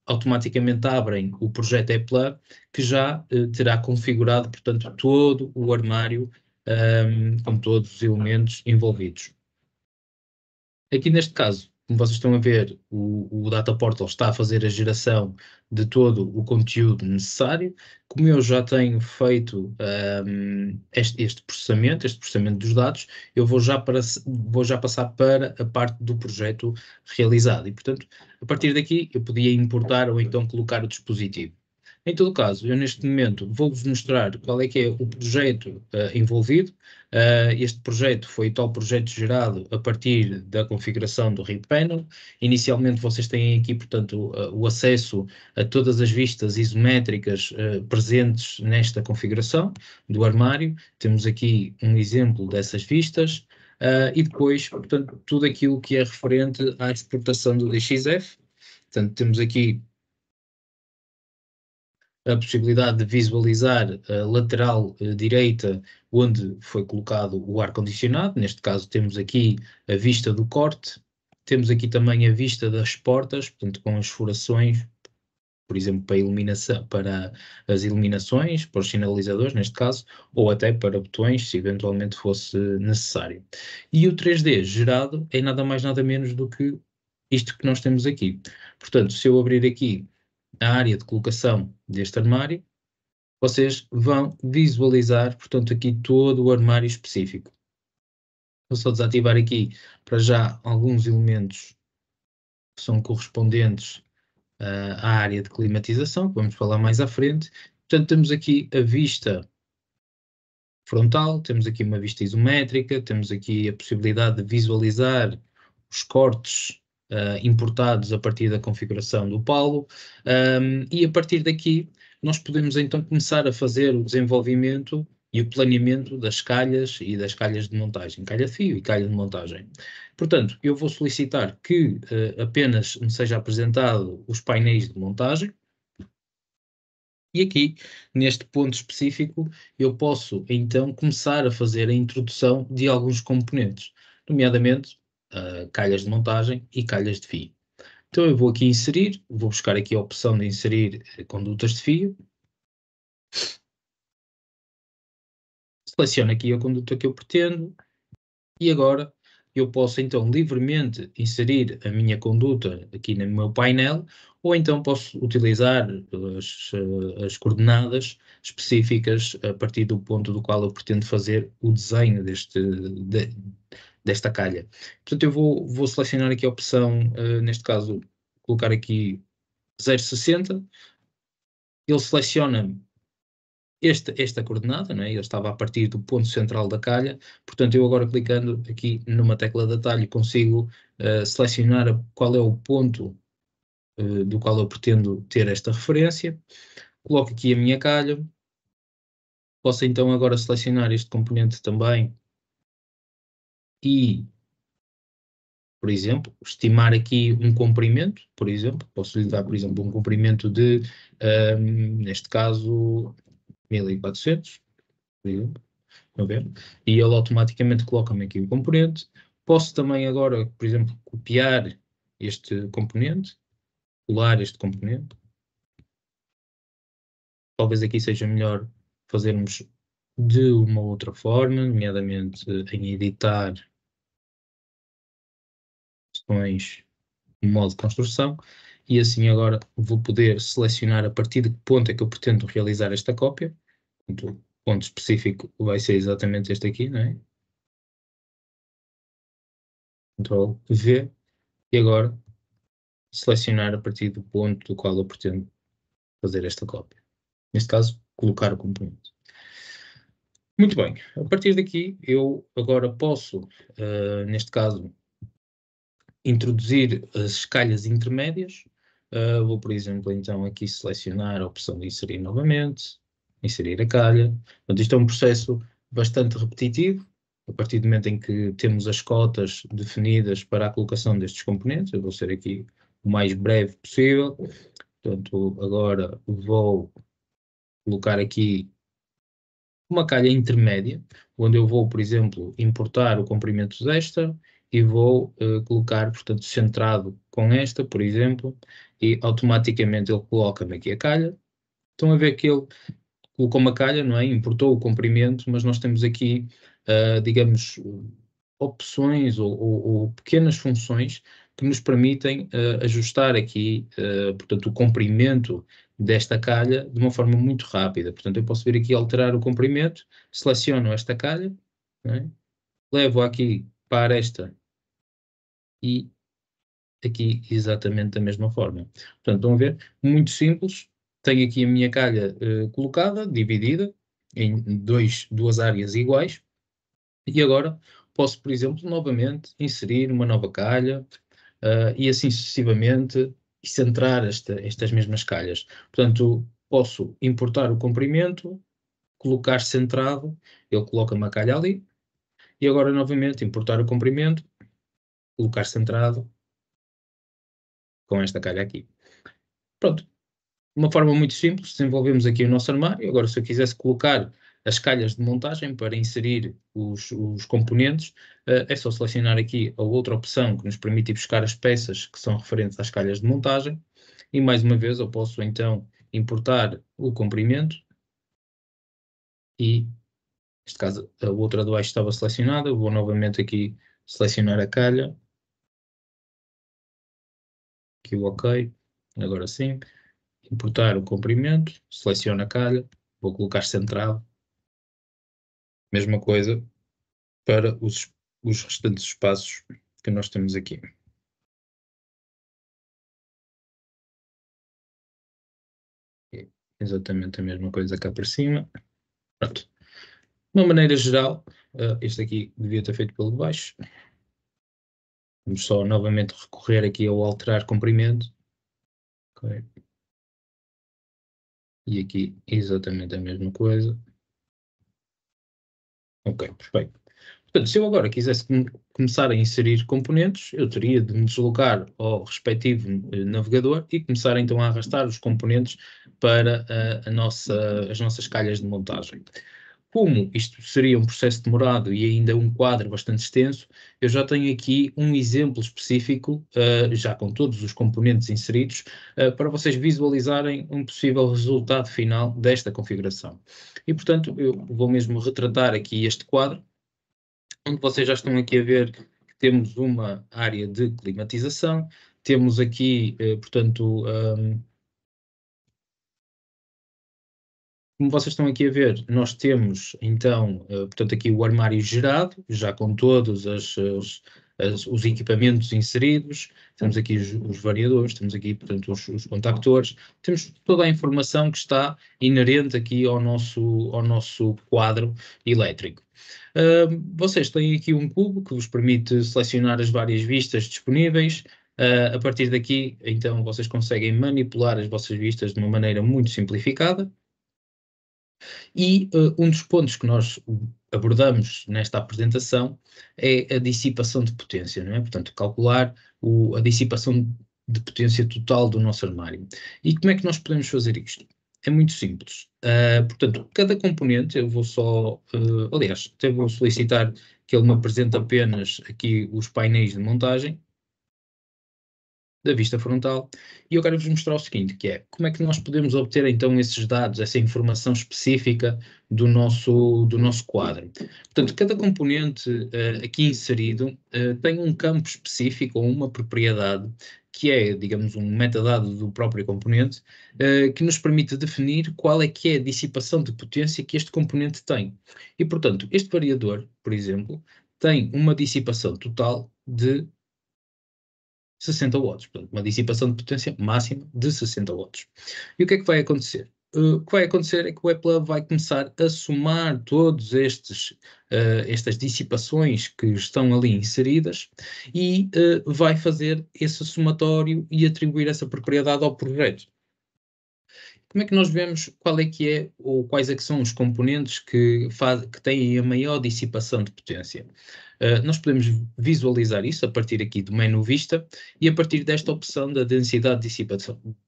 automaticamente abrem o projeto EPLAN, que já terá configurado, portanto, todo o armário com todos os elementos envolvidos. Aqui neste caso, como vocês estão a ver, o Data Portal está a fazer a geração de todo o conteúdo necessário. Como eu já tenho feito este processamento dos dados, eu vou já passar para a parte do projeto realizado. E, portanto, a partir daqui, eu podia importar ou então colocar o dispositivo. Em todo caso, eu neste momento vou-vos mostrar qual é que é o projeto envolvido. Este projeto foi o tal projeto gerado a partir da configuração do RIP Panel. Inicialmente vocês têm aqui, portanto, o acesso a todas as vistas isométricas presentes nesta configuração do armário. Temos aqui um exemplo dessas vistas. E depois, portanto, tudo aquilo que é referente à exportação do DXF. Portanto, temos aqui a possibilidade de visualizar a lateral direita onde foi colocado o ar-condicionado. Neste caso temos aqui a vista do corte, temos aqui também a vista das portas, portanto com as furações, por exemplo, para as iluminações, para os sinalizadores, neste caso, ou até para botões, se eventualmente fosse necessário. E o 3D gerado é nada mais nada menos do que isto que nós temos aqui. Portanto, se eu abrir aqui a área de colocação deste armário, vocês vão visualizar, portanto, aqui todo o armário específico. Vou só desativar aqui, para já, alguns elementos que são correspondentes à área de climatização, que vamos falar mais à frente. Portanto, temos aqui a vista frontal, temos aqui uma vista isométrica, temos aqui a possibilidade de visualizar os cortes importados a partir da configuração do palo, e a partir daqui nós podemos então começar a fazer o desenvolvimento e o planeamento das calhas e das calhas de montagem, calha de fio e calha de montagem. Portanto, eu vou solicitar que apenas me seja apresentado os painéis de montagem. E aqui, neste ponto específico, eu posso então começar a fazer a introdução de alguns componentes, nomeadamente calhas de montagem e calhas de fio. Então eu vou aqui inserir, vou buscar aqui a opção de inserir condutas de fio. Seleciono aqui a conduta que eu pretendo e agora eu posso então livremente inserir a minha conduta aqui no meu painel, ou então posso utilizar as coordenadas específicas a partir do ponto do qual eu pretendo fazer o desenho desta calha. Portanto, eu vou selecionar aqui a opção, neste caso, colocar aqui 0,60. Ele seleciona esta coordenada, não é? Ele estava a partir do ponto central da calha, portanto eu agora clicando aqui numa tecla de atalho consigo selecionar qual é o ponto do qual eu pretendo ter esta referência, coloco aqui a minha calha, posso então agora selecionar este componente também e, por exemplo, estimar aqui um comprimento, por exemplo, posso lhe dar, por exemplo, um comprimento de, neste caso, 1400, por exemplo. E ele automaticamente coloca-me aqui o componente. Posso também agora, por exemplo, copiar este componente, colar este componente. Talvez aqui seja melhor fazermos de uma outra forma, nomeadamente em editar opções, modo de construção, e assim agora vou poder selecionar a partir de que ponto é que eu pretendo realizar esta cópia. Portanto, o ponto específico vai ser exatamente este aqui, não é? Ctrl V, e agora selecionar a partir do ponto do qual eu pretendo fazer esta cópia. Neste caso, colocar o componente. Muito bem, a partir daqui eu agora posso, neste caso, introduzir as escalhas intermédias. Vou, por exemplo, então aqui selecionar a opção de inserir novamente, inserir a calha. Portanto, isto é um processo bastante repetitivo. A partir do momento em que temos as cotas definidas para a colocação destes componentes, eu vou ser aqui o mais breve possível. Portanto, agora vou colocar aqui uma calha intermédia, onde eu vou, por exemplo, importar o comprimento desta e vou colocar, portanto, centrado com esta, por exemplo, e automaticamente ele coloca-me aqui a calha. Estão a ver que ele colocou uma calha, não é? Importou o comprimento, mas nós temos aqui, digamos, opções ou pequenas funções que nos permitem ajustar aqui, portanto, o comprimento desta calha de uma forma muito rápida. Portanto, eu posso vir aqui alterar o comprimento, seleciono esta calha, não é? Levo aqui para esta e aqui exatamente da mesma forma. Portanto, estão a ver? Muito simples. Tenho aqui a minha calha colocada, dividida em duas áreas iguais. E agora posso, por exemplo, novamente inserir uma nova calha e assim sucessivamente e centrar estas mesmas calhas. Portanto, posso importar o comprimento, colocar centrado, ele coloca uma calha ali, e agora novamente importar o comprimento, colocar centrado com esta calha aqui. Pronto. De uma forma muito simples, desenvolvemos aqui o nosso armário. Agora, se eu quisesse colocar as calhas de montagem para inserir os componentes, é só selecionar aqui a outra opção que nos permite ir buscar as peças que são referentes às calhas de montagem. E mais uma vez eu posso então importar o comprimento e, neste caso, a outra do eixo estava selecionada. Eu vou novamente aqui selecionar a calha. Aqui o OK. Agora sim. Importar o comprimento, seleciono a calha Vou colocar centrado. Mesma coisa para os restantes espaços que nós temos aqui. Exatamente a mesma coisa cá para cima. Pronto. De uma maneira geral, este aqui devia ter feito pelo de baixo. Vamos só novamente recorrer aqui ao alterar comprimento. Okay. E aqui exatamente a mesma coisa. Ok, perfeito. Portanto, se eu agora quisesse começar a inserir componentes, eu teria de me deslocar ao respectivo navegador e começar então a arrastar os componentes para as nossas calhas de montagem. Como isto seria um processo demorado e ainda um quadro bastante extenso, eu já tenho aqui um exemplo específico, já com todos os componentes inseridos, para vocês visualizarem um possível resultado final desta configuração. E, portanto, eu vou mesmo retratar aqui este quadro, onde vocês já estão aqui a ver que temos uma área de climatização, temos aqui, portanto, como vocês estão aqui a ver, nós temos então, portanto, aqui o armário gerado, já com todos os equipamentos inseridos, temos aqui os variadores, temos aqui, portanto, os contactores, temos toda a informação que está inerente aqui ao nosso quadro elétrico. Vocês têm aqui um cubo que vos permite selecionar as várias vistas disponíveis. A partir daqui, então, vocês conseguem manipular as vossas vistas de uma maneira muito simplificada. E um dos pontos que nós abordamos nesta apresentação é a dissipação de potência, não é? Portanto, calcular a dissipação de potência total do nosso armário. E como é que nós podemos fazer isto? É muito simples. Portanto, cada componente, eu vou só, aliás, até vou solicitar que ele me apresente apenas aqui os painéis de montagem da vista frontal, e eu quero-vos mostrar o seguinte, que é como é que nós podemos obter então esses dados, essa informação específica do nosso quadro. Portanto, cada componente aqui inserido tem um campo específico ou uma propriedade que é, digamos, um metadado do próprio componente, que nos permite definir qual é que é a dissipação de potência que este componente tem. E, portanto, este variador, por exemplo, tem uma dissipação total de 60 watts, portanto, uma dissipação de potência máxima de 60 watts. E o que é que vai acontecer? O que vai acontecer é que o WebLab vai começar a somar todas estas dissipações que estão ali inseridas e vai fazer esse somatório e atribuir essa propriedade ao projeto. Como é que nós vemos qual é que é ou quais é que são os componentes que têm a maior dissipação de potência? Nós podemos visualizar isso a partir aqui do menu Vista e a partir desta opção da densidade de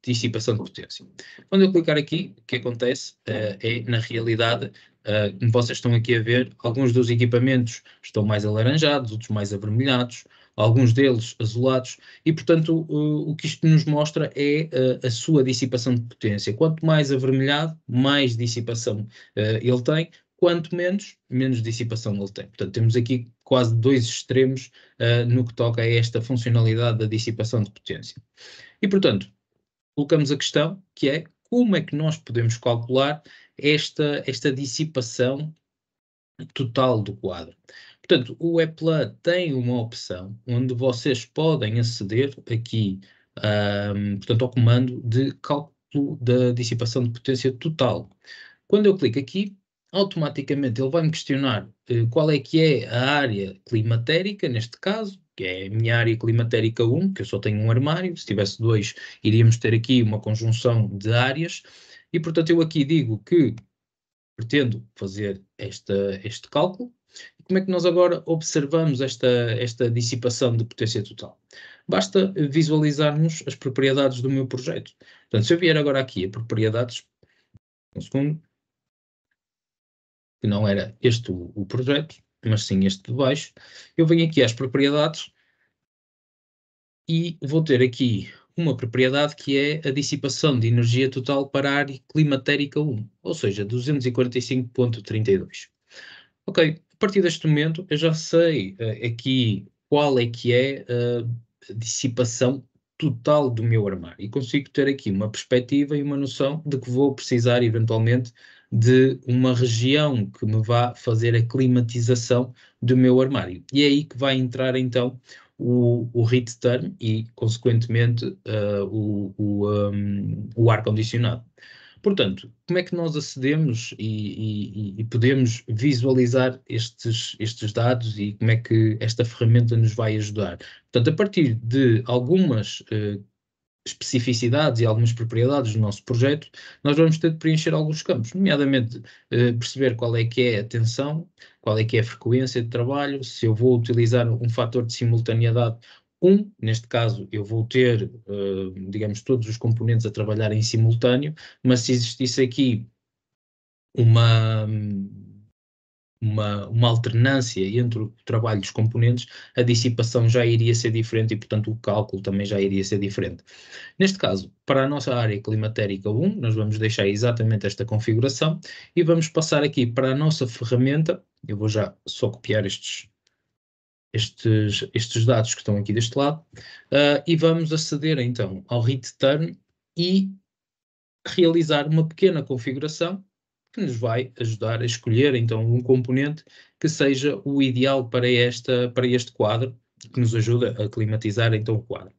dissipação de potência. Quando eu clicar aqui, o que acontece é, na realidade, como vocês estão aqui a ver, alguns dos equipamentos estão mais alaranjados, outros mais avermelhados, alguns deles azulados, e, portanto, o que isto nos mostra é a sua dissipação de potência. Quanto mais avermelhado, mais dissipação ele tem, quanto menos dissipação ele tem. Portanto, temos aqui quase dois extremos no que toca a esta funcionalidade da dissipação de potência. E, portanto, colocamos a questão que é como é que nós podemos calcular esta dissipação total do quadro. Portanto, o WebLab tem uma opção onde vocês podem aceder aqui, portanto, ao comando de cálculo da dissipação de potência total. Quando eu clico aqui, automaticamente ele vai-me questionar qual é que é a área climatérica, neste caso, que é a minha área climatérica 1, que eu só tenho um armário, se tivesse 2, iríamos ter aqui uma conjunção de áreas, e portanto eu aqui digo que pretendo fazer este cálculo. E como é que nós agora observamos esta dissipação de potência total? Basta visualizarmos as propriedades do meu projeto. Portanto, se eu vier agora aqui a propriedades, um segundo, que não era este o projeto, mas sim este de baixo, eu venho aqui às propriedades e vou ter aqui uma propriedade que é a dissipação de energia total para a área climatérica 1, ou seja, 245.32. Ok, a partir deste momento eu já sei aqui qual é que é a dissipação total do meu armário e consigo ter aqui uma perspectiva e uma noção de que vou precisar eventualmente de uma região que me vá fazer a climatização do meu armário. E é aí que vai entrar então o heat term e, consequentemente, o ar-condicionado. Portanto, como é que nós acedemos e podemos visualizar estes dados e como é que esta ferramenta nos vai ajudar? Portanto, a partir de algumas especificidades e algumas propriedades do nosso projeto, nós vamos ter de preencher alguns campos, nomeadamente perceber qual é que é a tensão, qual é que é a frequência de trabalho, se eu vou utilizar um fator de simultaneidade. Neste caso, eu vou ter, digamos, todos os componentes a trabalhar em simultâneo, mas se existisse aqui uma alternância entre o trabalho dos componentes, a dissipação já iria ser diferente e, portanto, o cálculo também já iria ser diferente. Neste caso, para a nossa área climatérica 1, nós vamos deixar exatamente esta configuração e vamos passar aqui para a nossa ferramenta. Eu vou já só copiar estes dados que estão aqui deste lado, e vamos aceder então ao heat term e realizar uma pequena configuração que nos vai ajudar a escolher então um componente que seja o ideal para este quadro, que nos ajuda a climatizar então o quadro.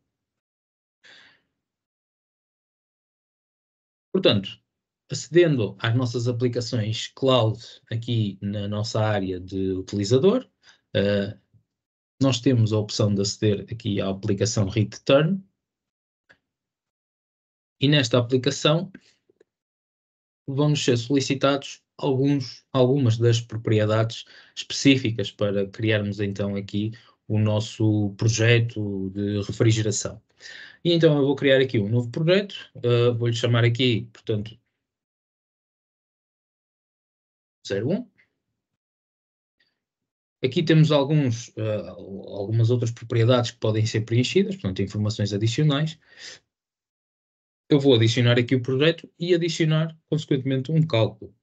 Portanto, acedendo às nossas aplicações cloud aqui na nossa área de utilizador, nós temos a opção de aceder aqui à aplicação heat term e nesta aplicação vão-nos ser solicitados algumas das propriedades específicas para criarmos então aqui o nosso projeto de refrigeração. E então eu vou criar aqui um novo projeto, vou-lhe chamar aqui, portanto, 01. Aqui temos algumas outras propriedades que podem ser preenchidas, portanto, informações adicionais. Eu vou adicionar aqui o projeto e adicionar, consequentemente, um cálculo.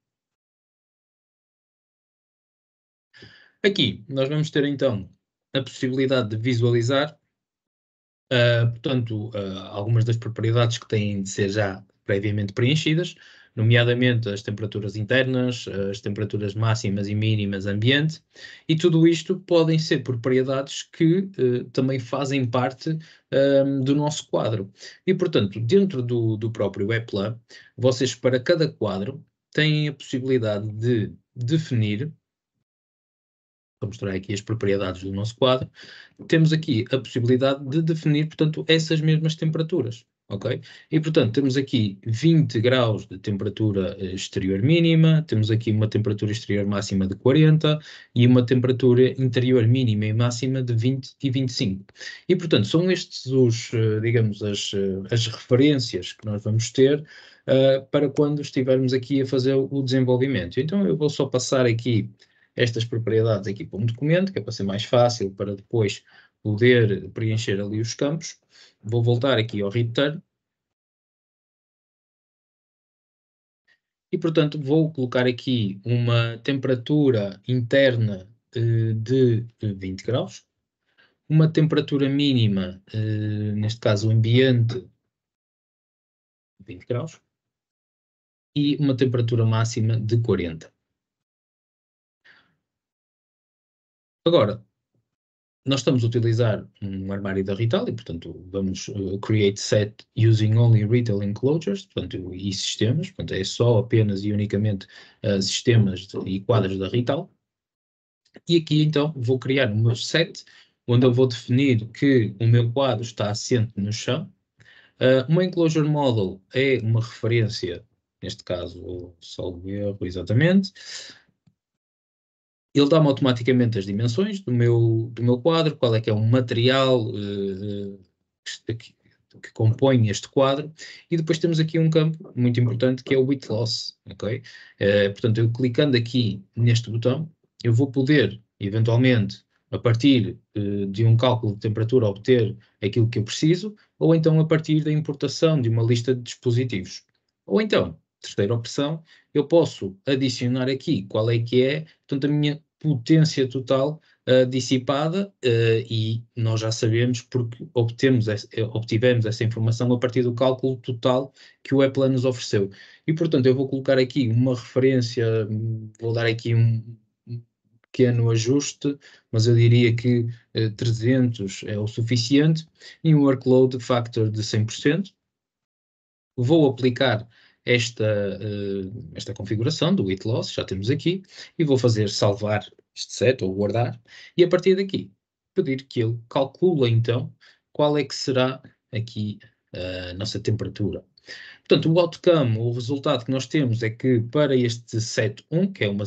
Aqui, nós vamos ter, então, a possibilidade de visualizar, portanto, algumas das propriedades que têm de ser já previamente preenchidas, nomeadamente as temperaturas internas, as temperaturas máximas e mínimas ambiente, e tudo isto podem ser propriedades que também fazem parte do nosso quadro. E, portanto, dentro do próprio WebPlan, vocês, para cada quadro, têm a possibilidade de definir. Vou mostrar aqui as propriedades do nosso quadro. Temos aqui a possibilidade de definir, portanto, essas mesmas temperaturas, ok? E, portanto, temos aqui 20 graus de temperatura exterior mínima, temos aqui uma temperatura exterior máxima de 40 e uma temperatura interior mínima e máxima de 20 e 25. E, portanto, são estes digamos, as referências que nós vamos ter para quando estivermos aqui a fazer o desenvolvimento. Então, eu vou só passar aqui estas propriedades aqui para um documento, que é para ser mais fácil para depois poder preencher ali os campos. Vou voltar aqui ao return. E, portanto, vou colocar aqui uma temperatura interna de 20 graus, uma temperatura mínima, neste caso o ambiente, 20 graus, e uma temperatura máxima de 40. Agora, nós estamos a utilizar um armário da Rital e, portanto, vamos create set using only retail enclosures, portanto, e sistemas, portanto, é só apenas e unicamente sistemas e quadros da Rital. E aqui, então, vou criar o meu set, onde eu vou definir que o meu quadro está assente no chão. Uma enclosure model é uma referência, neste caso, salvo erro, exatamente. Ele dá-me automaticamente as dimensões do meu quadro, qual é que é o material que compõe este quadro, e depois temos aqui um campo muito importante que é o width loss, ok? Portanto, eu clicando aqui neste botão, eu vou poder, eventualmente, a partir de um cálculo de temperatura, obter aquilo que eu preciso, ou então a partir da importação de uma lista de dispositivos. Ou então, terceira opção, eu posso adicionar aqui qual é que é, portanto, a minha potência total dissipada, e nós já sabemos porque obtivemos essa informação a partir do cálculo total que o EPLA nos ofereceu. E, portanto, eu vou colocar aqui uma referência, vou dar aqui um pequeno ajuste, mas eu diria que 300 é o suficiente, e um workload factor de 100%. Vou aplicar esta configuração do it loss, já temos aqui, e vou fazer salvar este set ou guardar, e a partir daqui pedir que ele calcule então qual é que será aqui a nossa temperatura. Portanto, o outcome, o resultado que nós temos é que para este set 1, que é um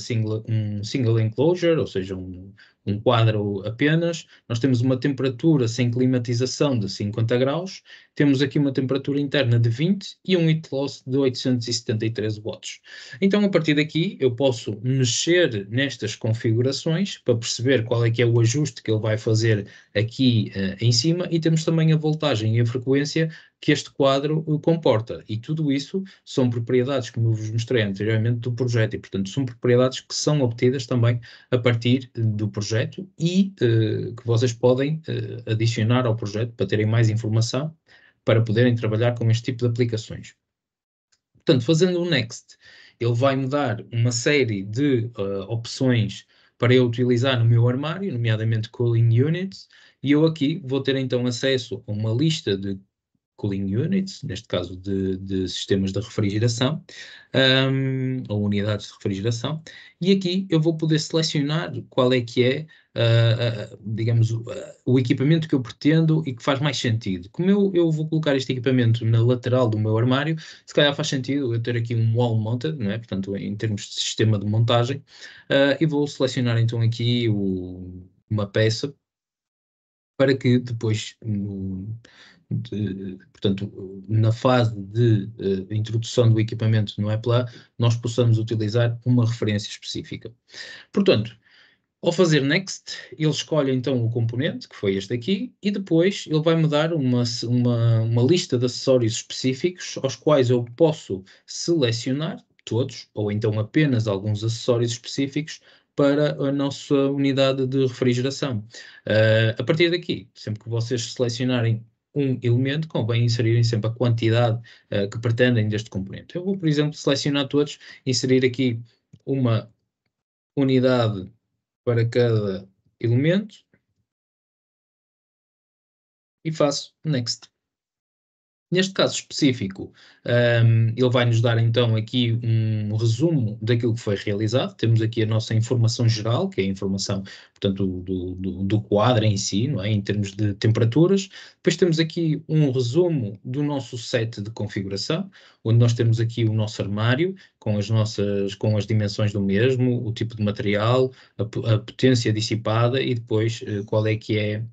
single enclosure, ou seja, um quadro apenas, nós temos uma temperatura sem climatização de 50 graus, temos aqui uma temperatura interna de 20 e um heat loss de 873 watts. Então, a partir daqui, eu posso mexer nestas configurações para perceber qual é que é o ajuste que ele vai fazer aqui em cima, e temos também a voltagem e a frequência que este quadro comporta. E tudo isso são propriedades, como eu vos mostrei anteriormente, do projeto, e, portanto, são propriedades que são obtidas também a partir do projeto e que vocês podem adicionar ao projeto para terem mais informação, para poderem trabalhar com este tipo de aplicações. Portanto, fazendo o Next, ele vai-me dar uma série de opções para eu utilizar no meu armário, nomeadamente Cooling Units, e eu aqui vou ter então acesso a uma lista de cooling units, neste caso de sistemas de refrigeração, ou unidades de refrigeração, e aqui eu vou poder selecionar qual é que é, digamos, o equipamento que eu pretendo e que faz mais sentido. Como eu vou colocar este equipamento na lateral do meu armário, se calhar faz sentido eu ter aqui um wall mounted, não é? Portanto, em termos de sistema de montagem, e vou selecionar então aqui uma peça para que depois, portanto, na fase de introdução do equipamento no EPLA, nós possamos utilizar uma referência específica. Portanto, ao fazer Next, ele escolhe então o componente, que foi este aqui, e depois ele vai-me dar uma lista de acessórios específicos aos quais eu posso selecionar todos, ou então apenas alguns acessórios específicos para a nossa unidade de refrigeração. A partir daqui, sempre que vocês selecionarem um elemento, convém inserirem sempre a quantidade que pretendem deste componente. Eu vou, por exemplo, selecionar todos, inserir aqui uma unidade para cada elemento e faço Next. Neste caso específico, ele vai nos dar então aqui um resumo daquilo que foi realizado. Temos aqui a nossa informação geral, que é a informação, portanto, do quadro em si, não é? Em termos de temperaturas. Depois temos aqui um resumo do nosso set de configuração, onde nós temos aqui o nosso armário, com as dimensões do mesmo, o tipo de material, a potência dissipada e depois qual é que é,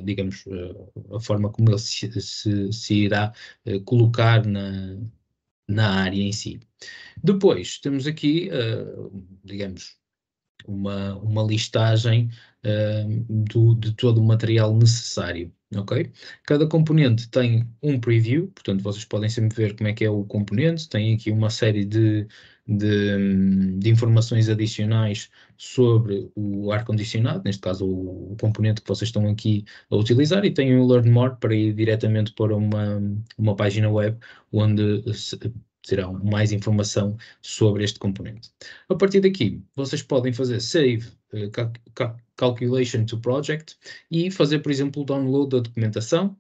digamos, a forma como ele se irá colocar na área em si. Depois temos aqui, digamos, uma listagem de todo o material necessário, ok? Cada componente tem um preview, portanto vocês podem sempre ver como é que é o componente, tem aqui uma série de informações adicionais sobre o ar-condicionado, neste caso o componente que vocês estão aqui a utilizar, e tem o Learn More para ir diretamente para uma página web onde terão mais informação sobre este componente. A partir daqui, vocês podem fazer Save Calculation to Project e fazer, por exemplo, o download da documentação.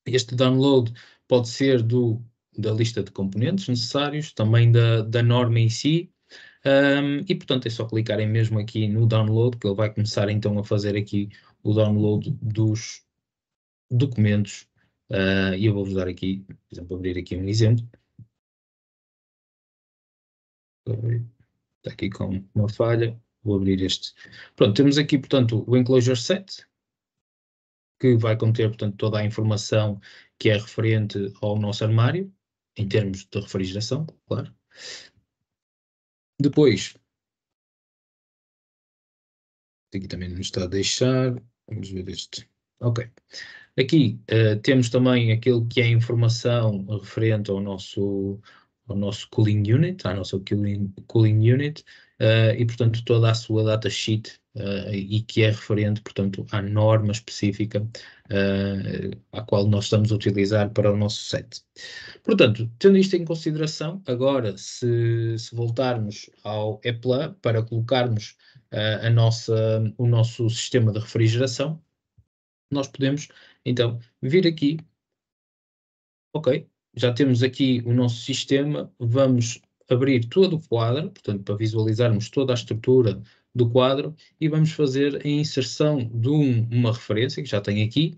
Este download pode ser da lista de componentes necessários, também da norma em si, e portanto é só clicarem mesmo aqui no download, que ele vai começar então a fazer aqui o download dos documentos, e eu vou-vos dar aqui, por exemplo, abrir aqui um exemplo. Está aqui com uma falha, vou abrir este. Pronto, temos aqui, portanto, o enclosure set, que vai conter, portanto, toda a informação que é referente ao nosso armário, em termos de refrigeração, claro. Depois, aqui também nos está a deixar, vamos ver este. Ok. Aqui temos também aquilo que é a informação referente ao nosso cooling unit, à nossa cooling unit, e portanto toda a sua datasheet e que é referente, portanto, à norma específica à qual nós estamos a utilizar para o nosso set. Portanto, tendo isto em consideração, agora se voltarmos ao EPLA para colocarmos o nosso sistema de refrigeração, nós podemos então vir aqui, ok, já temos aqui o nosso sistema, vamos abrir todo o quadro, portanto, para visualizarmos toda a estrutura do quadro, e vamos fazer a inserção de uma referência, que já tem aqui,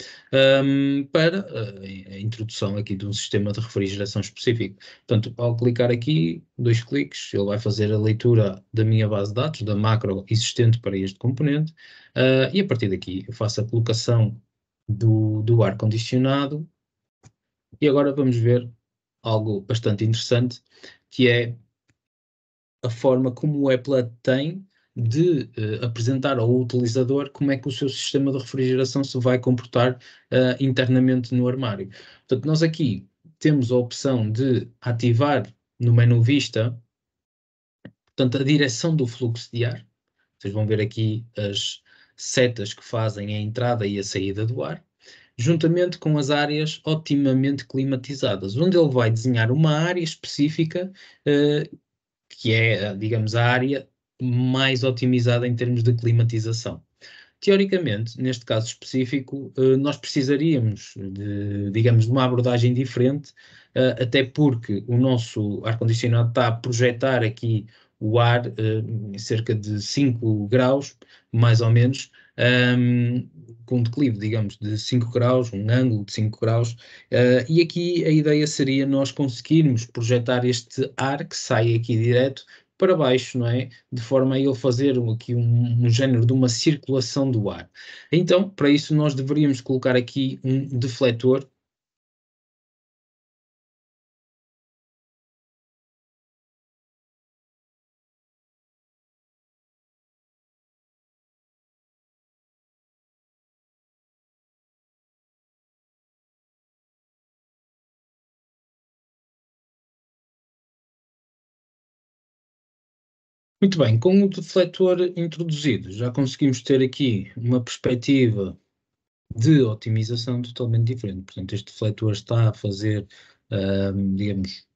para a introdução aqui de um sistema de refrigeração específico. Portanto, ao clicar aqui, 2 cliques, ele vai fazer a leitura da minha base de dados, da macro existente para este componente, e a partir daqui eu faço a colocação do ar-condicionado. E agora vamos ver algo bastante interessante, que é a forma como o Apple tem de apresentar ao utilizador como é que o seu sistema de refrigeração se vai comportar internamente no armário. Portanto, nós aqui temos a opção de ativar no menu Vista, portanto, a direção do fluxo de ar. Vocês vão ver aqui as setas que fazem a entrada e a saída do ar, juntamente com as áreas otimamente climatizadas, onde ele vai desenhar uma área específica, que é, digamos, a área mais otimizada em termos de climatização. Teoricamente, neste caso específico, nós precisaríamos digamos, de uma abordagem diferente, até porque o nosso ar-condicionado está a projetar aqui o ar em cerca de 5 graus, mais ou menos, com um declive, digamos, de 5 graus, um ângulo de 5 graus, e aqui a ideia seria nós conseguirmos projetar este ar que sai aqui direto para baixo, não é? De forma a ele fazer aqui um género de uma circulação do ar. Então, para isso nós deveríamos colocar aqui um defletor. Muito bem, com o defletor introduzido, já conseguimos ter aqui uma perspectiva de otimização totalmente diferente. Portanto, este defletor está a fazer, digamos,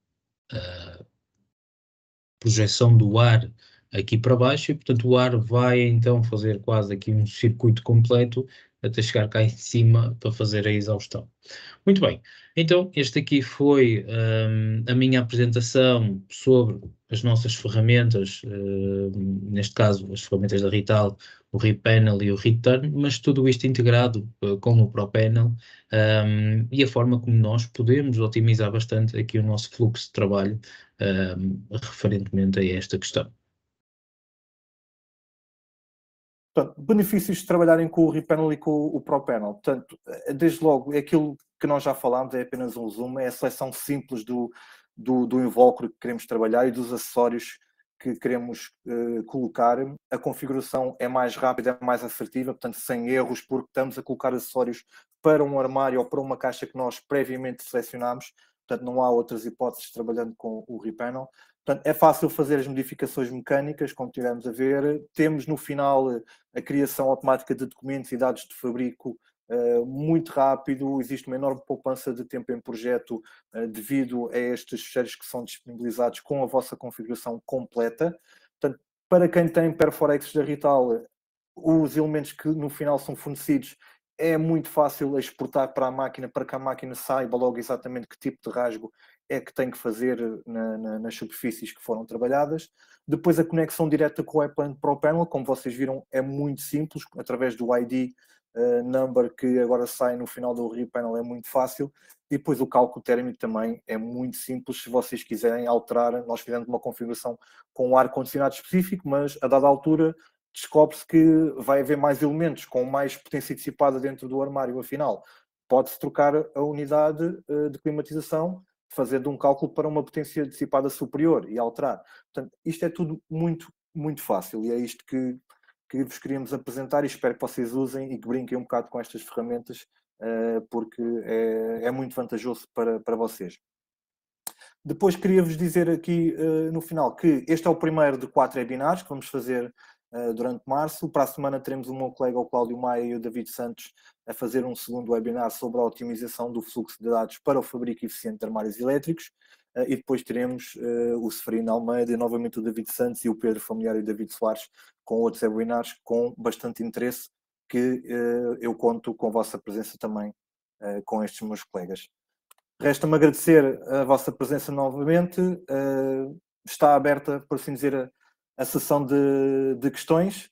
projeção do ar aqui para baixo, e portanto o ar vai então fazer quase aqui um circuito completo até chegar cá em cima para fazer a exaustão. Muito bem, então este aqui foi a minha apresentação sobre as nossas ferramentas, neste caso as ferramentas da Rital, o RePanel e o Return, mas tudo isto integrado com o ProPanel, e a forma como nós podemos otimizar bastante aqui o nosso fluxo de trabalho referentemente a esta questão. Portanto, benefícios de trabalharem com o RePanel e com o ProPanel. Portanto, desde logo, é aquilo que nós já falámos, é apenas um resumo, é a seleção simples do invólucro que queremos trabalhar e dos acessórios que queremos colocar. A configuração é mais rápida, é mais assertiva, portanto, sem erros, porque estamos a colocar acessórios para um armário ou para uma caixa que nós previamente selecionámos. Portanto, não há outras hipóteses trabalhando com o RePanel. Portanto, é fácil fazer as modificações mecânicas, como tivemos a ver. Temos no final a criação automática de documentos e dados de fabrico muito rápido. Existe uma enorme poupança de tempo em projeto devido a estes fecheiros que são disponibilizados com a vossa configuração completa. Portanto, para quem tem Perforex da Rital, os elementos que no final são fornecidos, é muito fácil exportar para a máquina, para que a máquina saiba logo exatamente que tipo de rasgo é que tem que fazer nas superfícies que foram trabalhadas. Depois a conexão direta com o Apple ProPanel, como vocês viram, é muito simples, através do ID number que agora sai no final do RePanel, é muito fácil. E depois o cálculo térmico também é muito simples. Se vocês quiserem alterar, nós fizemos uma configuração com um ar-condicionado específico, mas a dada altura descobre-se que vai haver mais elementos com mais potência dissipada dentro do armário. Afinal, pode-se trocar a unidade de climatização, fazer de um cálculo para uma potência dissipada superior e alterar. Portanto, isto é tudo muito, muito fácil, e é isto que vos queríamos apresentar, e espero que vocês usem e que brinquem um bocado com estas ferramentas, porque é muito vantajoso para vocês. Depois queria-vos dizer aqui no final que este é o primeiro de 4 webinars que vamos fazer durante março. Para a semana teremos o meu colega, o Cláudio Maia, e o David Santos a fazer um segundo webinar sobre a otimização do fluxo de dados para o fabrico eficiente de armários elétricos. E depois teremos o Seferino Almeida, e novamente o David Santos e o Pedro Familiar e o David Soares com outros webinars com bastante interesse, que eu conto com a vossa presença também com estes meus colegas. Resta-me agradecer a vossa presença novamente. Está aberta, por assim dizer, a sessão de questões.